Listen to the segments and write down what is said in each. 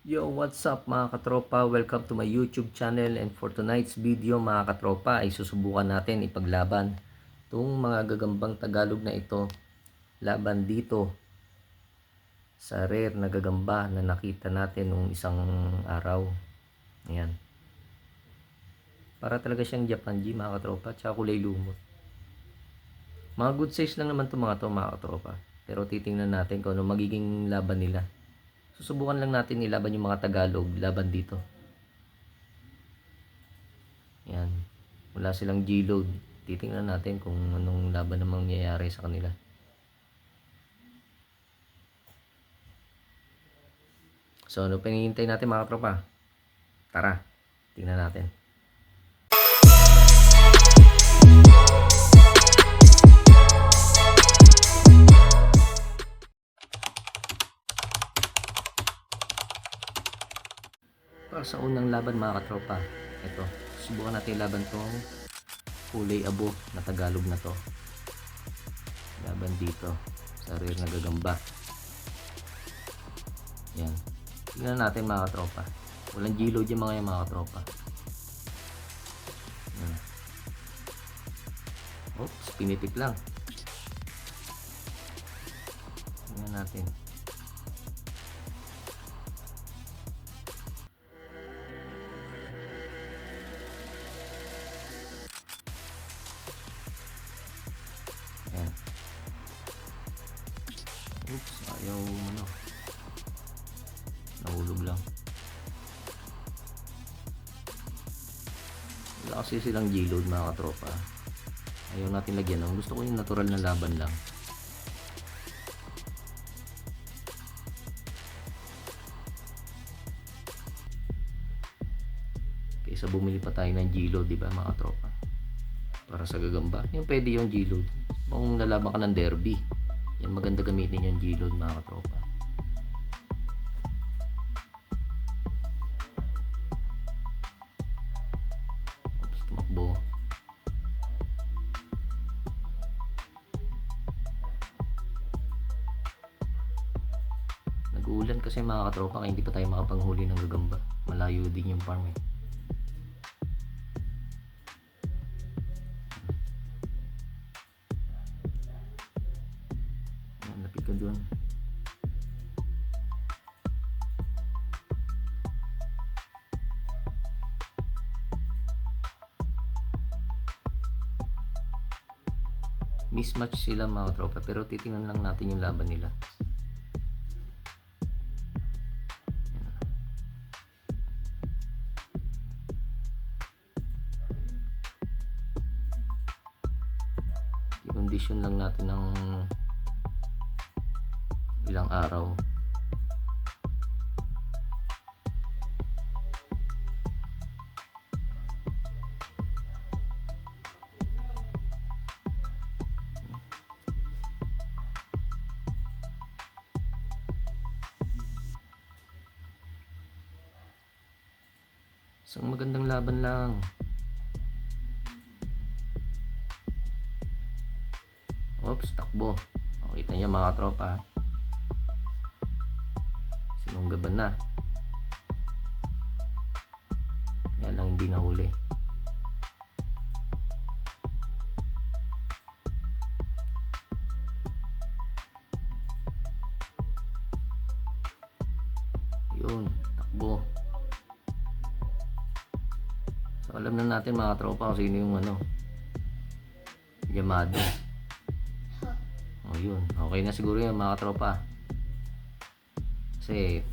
Yo, what's up mga katropa? Welcome to my YouTube channel, and for tonight's video mga katropa ay susubukan natin ipaglaban itong mga gagambang Tagalog na ito laban dito sa rare na gagamba na nakita natin nung isang araw. Ayan. Para talaga siyang Japanji mga katropa, tsaka kulay lumot. Mga good size lang naman itong mga katropa. Pero titingnan natin kung ano magiging laban nila. Susubukan lang natin ilaban yung mga Tagalog laban dito. Yan. Wala silang G-load. Titingnan natin kung anong laban namang mangyayari sa kanila. So, ano pinihintay natin mga tropa? Tara, tingnan natin. Para sa unang laban mga katropa, ito, subukan natin laban tong kulay abo na Tagalog na to. Laban dito sa rare na gagamba. Yan. Tingnan natin mga katropa. Walang G-load yung mga katropa. Yan. Oops, pinitik lang. Tingnan natin. Yan. Oops, ayaw ano. Nahulog lang. Wala kasi silang G-load mga katropa. Ayaw natin lagyan ng. Gusto ko yung natural na laban lang. Kaysa bumili pa tayo ng G-load, di ba mga katropa? Para sa gagamba. Yung pwede yung G-load. Kung lalaban ka ng derby, yan maganda gamitin yung G-load mga katropa. Oops, tumakbo. Nag-uulan kasi mga katropa, kaya hindi pa tayo makapanghuli ng gagamba. Malayo din yung farm eh. Lapit ka doon. Mismatch sila mga tropa, pero titingnan lang natin yung laban nila. I-condition lang natin ng ilang araw. Isang magandang laban lang. Oops, takbo. Kita niyo mga tropa. Sinunggaban na. Yan lang hindi nahuli. Yun, takbo. So alam na natin mga tropa kung sino yung Yamado. O yun, okay na siguro yun mga tropa. Kasi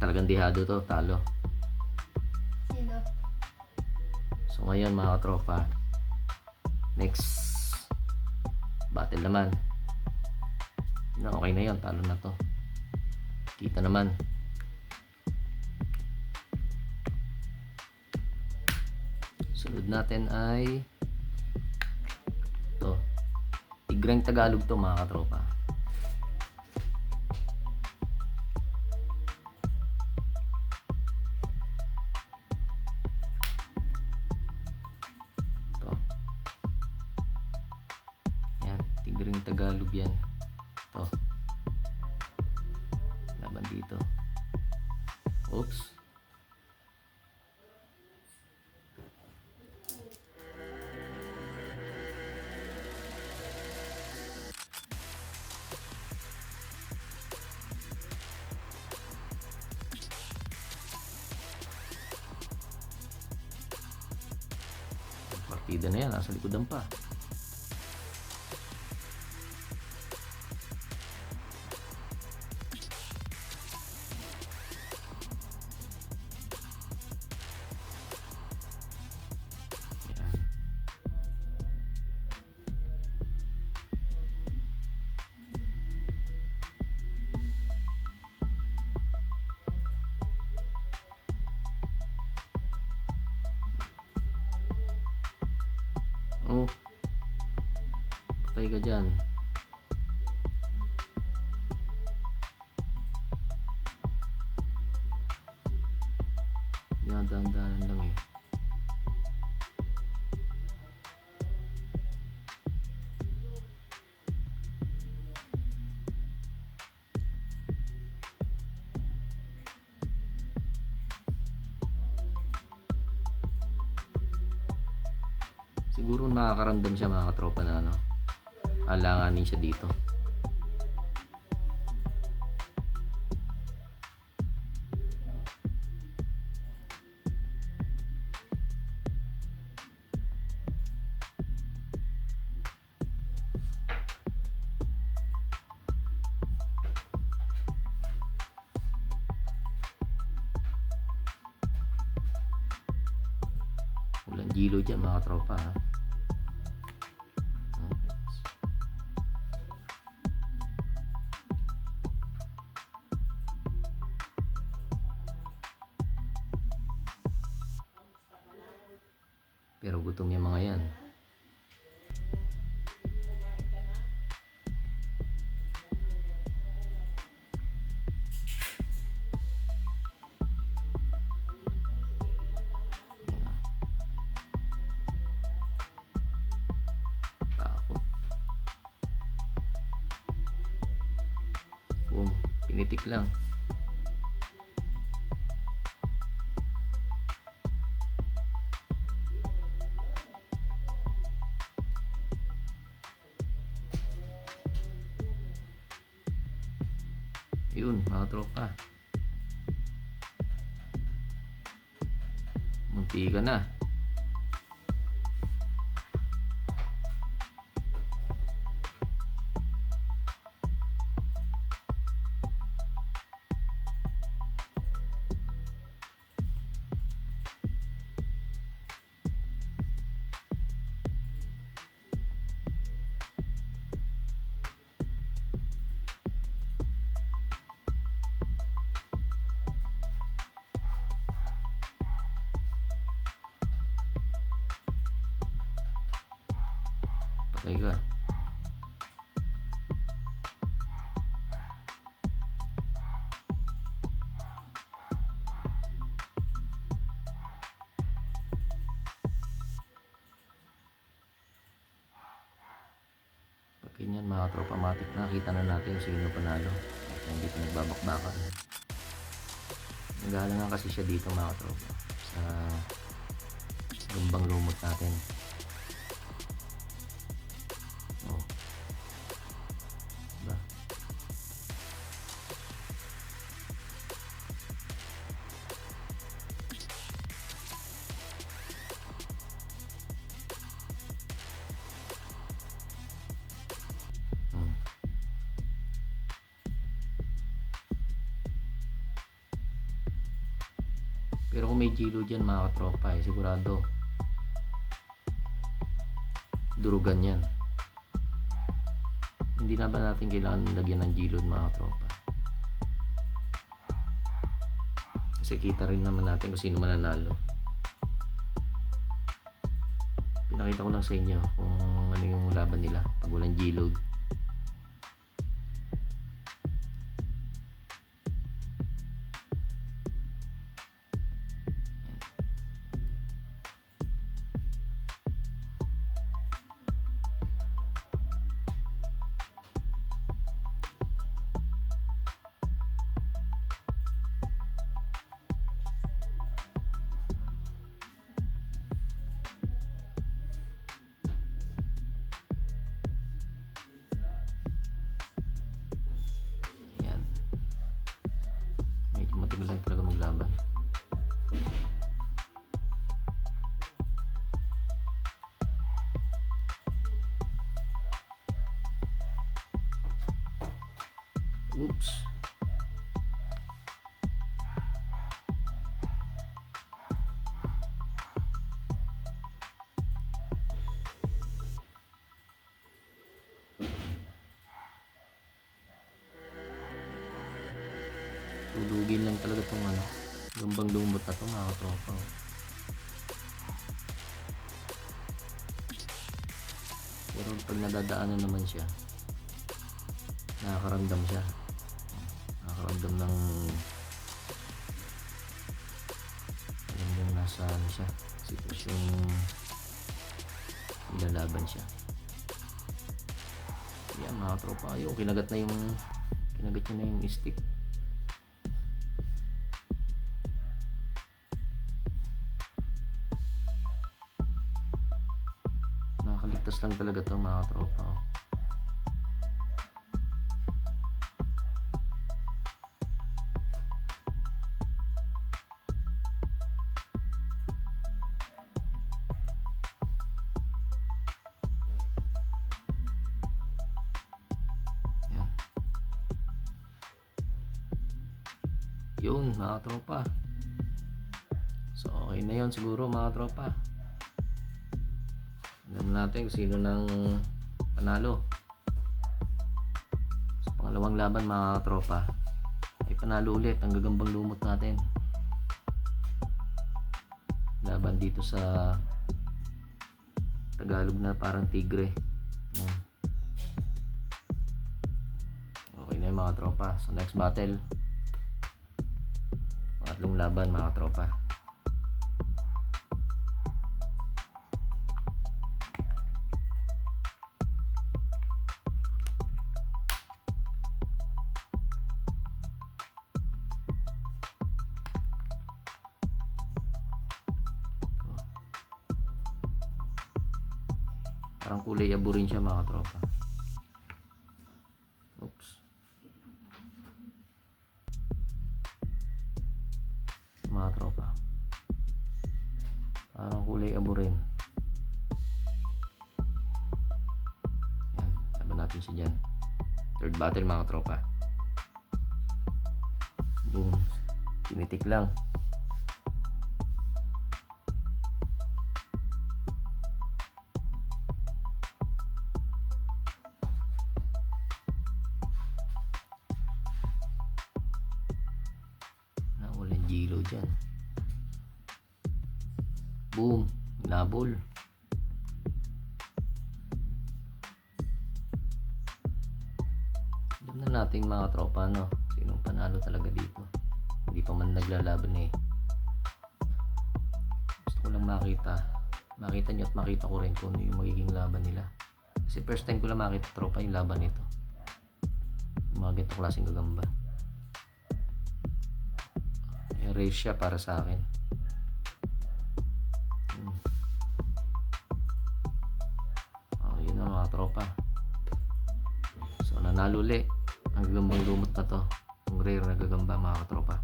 talagang dihado to, talo. Sino? So ngayon mga tropa, next battle naman. Okay na yun, talo na to. Kita naman. Sunod natin ay ito, Tigreng Tagalog to mga katropa. Ito. Yan, Tigreng Tagalog yan. Ito. Laban dito. Oops. Partida na yan, nasa likodan pa. Oh, patay ka dyan. Yan, dahan-dahan lang eh. Siguro nakakaramdam siya mga katropa na ano, alanganin siya dito. Walang gilo dyan mga katropa ha. Pero gutom yung mga yan. Takot. Boom, pinitik lang. Yun mga tropa, munti ka na. Patay ka. Pag ganyan mga tropa matik, nakita na natin sino panalo at hindi pa nagbabakbakan. Nag-aalangan kasi siya dito mga tropa sa lumbang lumot natin. Oh. Diba? Pero kung may gilo dyan mga katropa sigurado durugan yan. Hindi na ba natin kailangan lagyan ng gilo mga katropa, kasi kita rin naman natin kung sino mananalo. Pinakita ko lang sa inyo kung ano yung laban nila pag walang gilod. Matagal lang talaga maglaban. Oops. Tulugin lang talaga tong ano, gambang lumot na to mga katropa. Pero pag nadadaanan naman siya, nakakaramdam siya. Nakakaramdam ng alam mo nasa ano siya, sitwasyong ilalaban siya. Yan mga tropa, yung kinagat niya na yung stick. Nakakaligtas lang talaga to mga tropa. Yan. Yun mga tropa. So okay na yun siguro mga tropa. Alam natin kung sino nang panalo. Sa pangalawang laban mga tropa ay panalo ulit ang gagambang lumot natin. Laban dito sa Tagalog na parang tigre. Yan. Okay na yun mga tropa. So next battle, pangatlong laban mga tropa. Parang kulay abo rin siya mga tropa. Oops. Mga tropa, parang kulay abo rin. Yan, laban natin siya dyan. Third battle mga tropa. Boom. Tinitik lang. Walang gilo dyan. Boom. Nabol. Alam na natin mga tropa no, sinong panalo talaga dito. Hindi pa man naglalaban eh. Gusto ko lang makita nyo at makita ko rin kung ano yung magiging laban nila. Kasi first time ko lang makita tropa yung laban nito. Yung mga ganito klaseng gagamba. Race siya para sa akin. Yun na mga tropa. So nanalo ulit ang gagambang lumot na to, ang rare na gagamba mga katropa.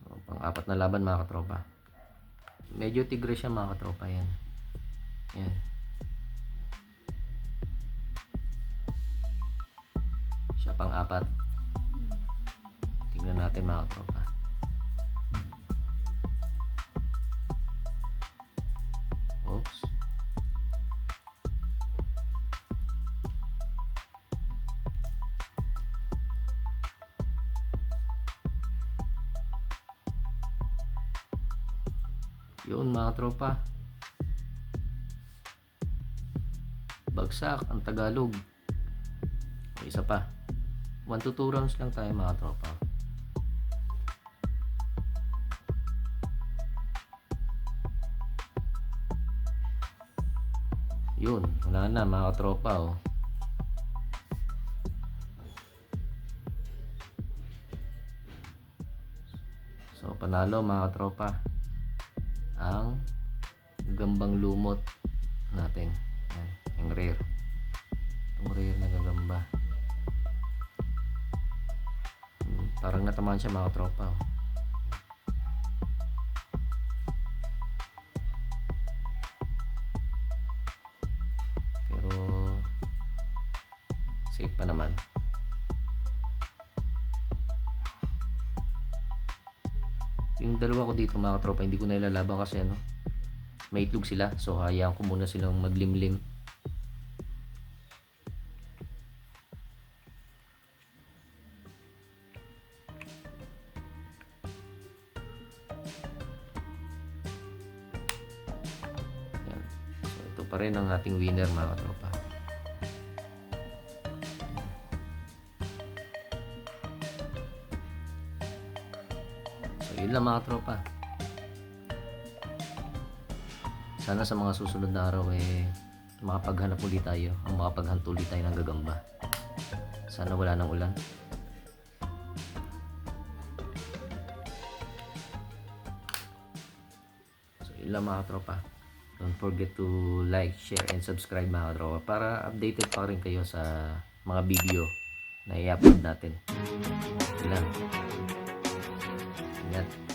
So pang-apat na laban mga katropa. Medyo tigre siya mga katropa. Yan. Yan. Siya pang-apat. Tingnan natin mga katropa. Oops. Yun mga tropa. Bagsak ang Tagalog. O, isa pa. 1 to 2 rounds lang tayo mga tropa. Yun, wala na mga tropa oh. So panalo mga katropa ang gagambang lumot natin. Yan, yung rare. Itong rare na gagamba. Parang natamaan siya mga katropa. Pero safe pa naman. Yung dalawa ko dito mga katropa, hindi ko na ilalaban kasi may itlog sila. So hayaan ko muna silang maglimlim. Yan. So ito pa rin ang ating winner mga katropa. Yun lang mga tropa. Sana sa mga susunod na araw makapaghanap ulit tayo o makapaghanto ulit tayo ng gagamba. Sana wala nang ulan. So yun lang mga tropa. Don't forget to like, share, and subscribe mga tropa para updated pa rin kayo sa mga video na i-upload natin. Yun lang. Ingat.